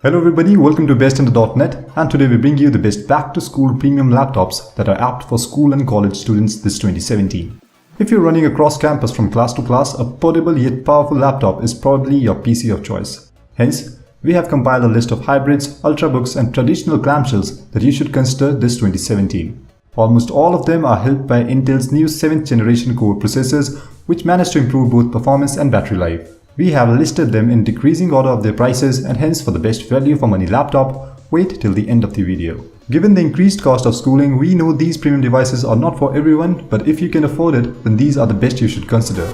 Hello everybody, welcome to bestinter.net, and today we bring you the best back-to-school premium laptops that are apt for school and college students this 2017. If you're running across campus from class to class, a portable yet powerful laptop is probably your PC of choice. Hence, we have compiled a list of hybrids, ultrabooks and traditional clamshells that you should consider this 2017. Almost all of them are helped by Intel's new 7th generation core processors, which manage to improve both performance and battery life. We have listed them in decreasing order of their prices, and hence for the best value for money laptop, wait till the end of the video. Given the increased cost of schooling, we know these premium devices are not for everyone, but if you can afford it, then these are the best you should consider.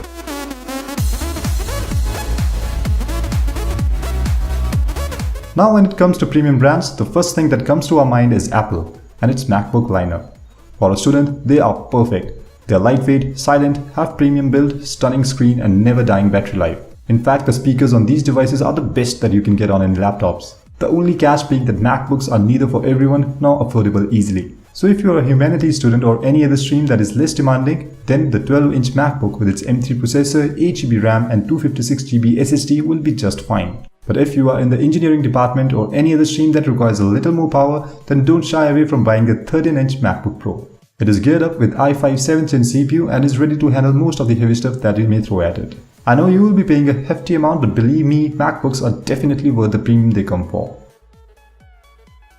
Now when it comes to premium brands, the first thing that comes to our mind is Apple and its MacBook lineup. For a student, they are perfect. They are lightweight, silent, have premium build, stunning screen and never dying battery life. In fact, the speakers on these devices are the best that you can get on any laptops. The only catch being that MacBooks are neither for everyone nor affordable easily. So if you are a humanities student or any other stream that is less demanding, then the 12-inch MacBook with its M3 processor, 8GB RAM and 256GB SSD will be just fine. But if you are in the engineering department or any other stream that requires a little more power, then don't shy away from buying the 13-inch MacBook Pro. It is geared up with i5 7th Gen CPU and is ready to handle most of the heavy stuff that you may throw at it. I know you will be paying a hefty amount, but believe me, MacBooks are definitely worth the premium they come for.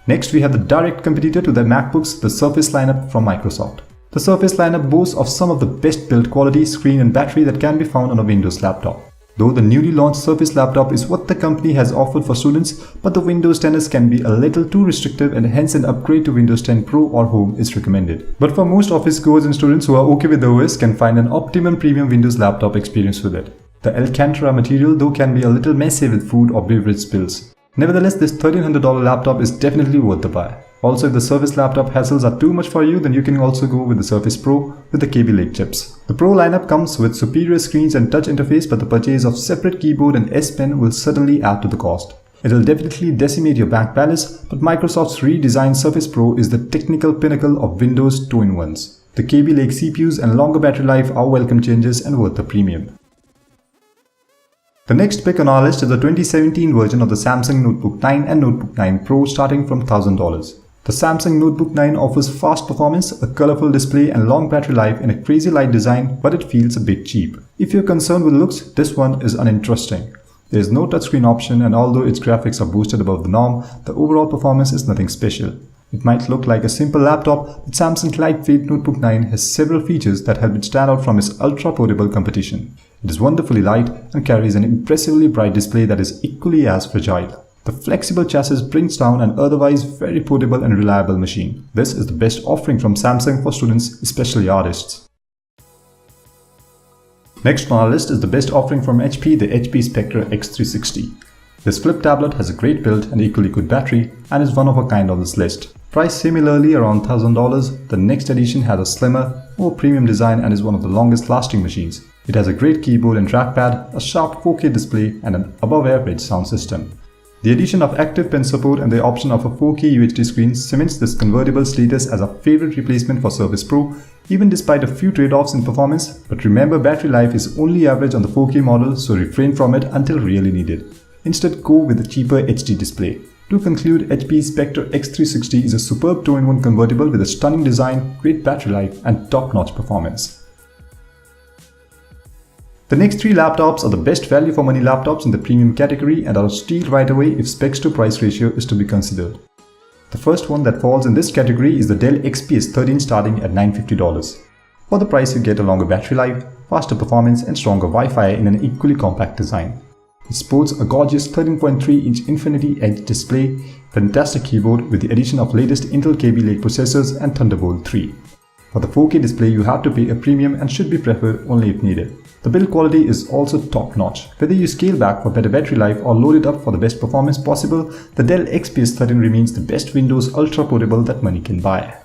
Next, we have the direct competitor to the MacBooks, the Surface lineup from Microsoft. The Surface lineup boasts of some of the best build quality, screen and battery that can be found on a Windows laptop. Though the newly launched Surface laptop is what the company has offered for students, but the Windows 10s can be a little too restrictive and hence an upgrade to Windows 10 Pro or Home is recommended. But for most office goers and students who are okay with the OS can find an optimum premium Windows laptop experience with it. The Alcantara material though can be a little messy with food or beverage spills. Nevertheless, this $1,300 laptop is definitely worth the buy. Also, if the Surface laptop hassles are too much for you, then you can also go with the Surface Pro with the Kaby Lake chips. The Pro lineup comes with superior screens and touch interface, but the purchase of separate keyboard and S Pen will certainly add to the cost. It will definitely decimate your bank balance, but Microsoft's redesigned Surface Pro is the technical pinnacle of Windows 2-in-1s. The Kaby Lake CPUs and longer battery life are welcome changes and worth the premium. The next pick on our list is the 2017 version of the Samsung Notebook 9 and Notebook 9 Pro starting from $1,000. The Samsung Notebook 9 offers fast performance, a colorful display and long battery life in a crazy light design, but it feels a bit cheap. If you're concerned with looks, this one is uninteresting. There is no touchscreen option, and although its graphics are boosted above the norm, the overall performance is nothing special. It might look like a simple laptop, but Samsung's lightweight Notebook 9 has several features that help it stand out from its ultra-portable competition. It is wonderfully light and carries an impressively bright display that is equally as fragile. The flexible chassis brings down an otherwise very portable and reliable machine. This is the best offering from Samsung for students, especially artists. Next on our list is the best offering from HP, the HP Spectre X360. This flip tablet has a great build and equally good battery and is one of a kind on this list. Priced similarly around $1,000, the next edition has a slimmer, more premium design and is one of the longest lasting machines. It has a great keyboard and trackpad, a sharp 4K display and an above average sound system. The addition of active pen support and the option of a 4K UHD screen cements this convertible status as a favorite replacement for Surface Pro, even despite a few trade-offs in performance. But remember, battery life is only average on the 4K model, so refrain from it until really needed. Instead, go with a cheaper HD display. To conclude, HP Spectre X360 is a superb 2-in-1 convertible with a stunning design, great battery life and top-notch performance. The next three laptops are the best value for money laptops in the premium category and are a steal right away if specs to price ratio is to be considered. The first one that falls in this category is the Dell XPS 13 starting at $950. For the price you get a longer battery life, faster performance and stronger Wi-Fi in an equally compact design. It sports a gorgeous 13.3-inch Infinity Edge display, fantastic keyboard with the addition of latest Intel Kaby Lake processors and Thunderbolt 3. For the 4K display you have to pay a premium and should be preferred only if needed. The build quality is also top-notch. Whether you scale back for better battery life or load it up for the best performance possible, the Dell XPS 13 remains the best Windows Ultra portable that money can buy.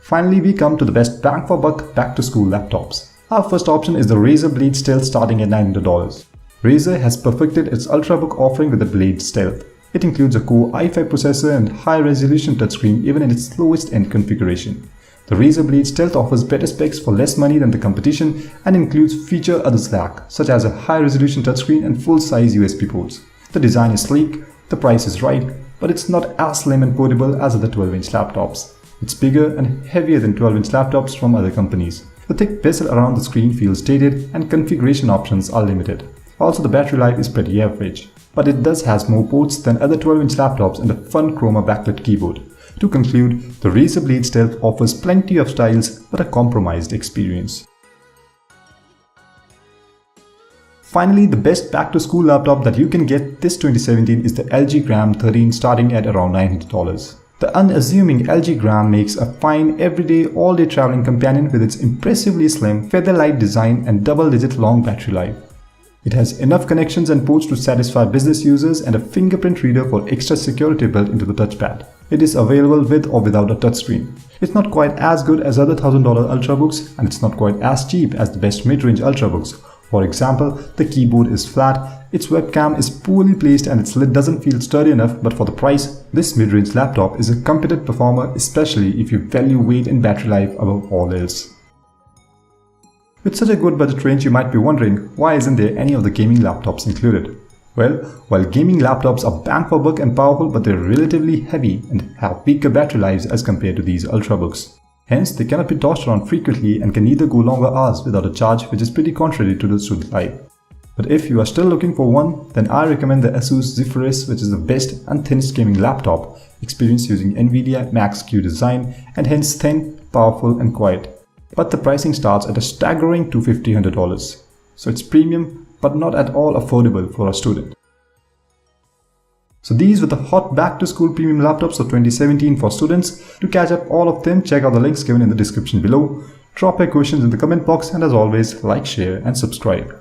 Finally, we come to the best bang for buck back-to-school laptops. Our first option is the Razer Blade Stealth starting at $900. Razer has perfected its Ultrabook offering with the Blade Stealth. It includes a Core i5 processor and high-resolution touchscreen even in its lowest end configuration. The Razer Blade Stealth offers better specs for less money than the competition and includes features others lack, such as a high-resolution touchscreen and full-size USB ports. The design is sleek, the price is right, but it's not as slim and portable as other 12-inch laptops. It's bigger and heavier than 12-inch laptops from other companies. The thick bezel around the screen feels dated and configuration options are limited. Also, the battery life is pretty average, but it does has more ports than other 12-inch laptops and a fun chroma backlit keyboard. To conclude, the Razer Blade Stealth offers plenty of styles but a compromised experience. Finally, the best back-to-school laptop that you can get this 2017 is the LG Gram 13 starting at around $900. The unassuming LG Gram makes a fine everyday all-day traveling companion with its impressively slim, feather-light design and double-digit long battery life. It has enough connections and ports to satisfy business users and a fingerprint reader for extra security built into the touchpad. It is available with or without a touchscreen. It's not quite as good as other $1,000 Ultrabooks, and it's not quite as cheap as the best mid-range Ultrabooks. For example, the keyboard is flat, its webcam is poorly placed and its lid doesn't feel sturdy enough, but for the price, this mid-range laptop is a competent performer, especially if you value weight and battery life above all else. With such a good budget range, you might be wondering, why isn't there any of the gaming laptops included? Well, while gaming laptops are bang for buck and powerful, but they're relatively heavy and have weaker battery lives as compared to these Ultrabooks. Hence, they cannot be tossed around frequently and can neither go longer hours without a charge, which is pretty contrary to the student life. But if you are still looking for one, then I recommend the Asus Zephyrus, which is the best and thinnest gaming laptop, experienced using NVIDIA Max-Q design and hence thin, powerful and quiet. But the pricing starts at a staggering $250. So it's premium, but not at all affordable for a student. So these were the hot back-to-school premium laptops of 2017 for students. To catch up all of them, check out the links given in the description below. Drop your questions in the comment box and as always, like, share and subscribe.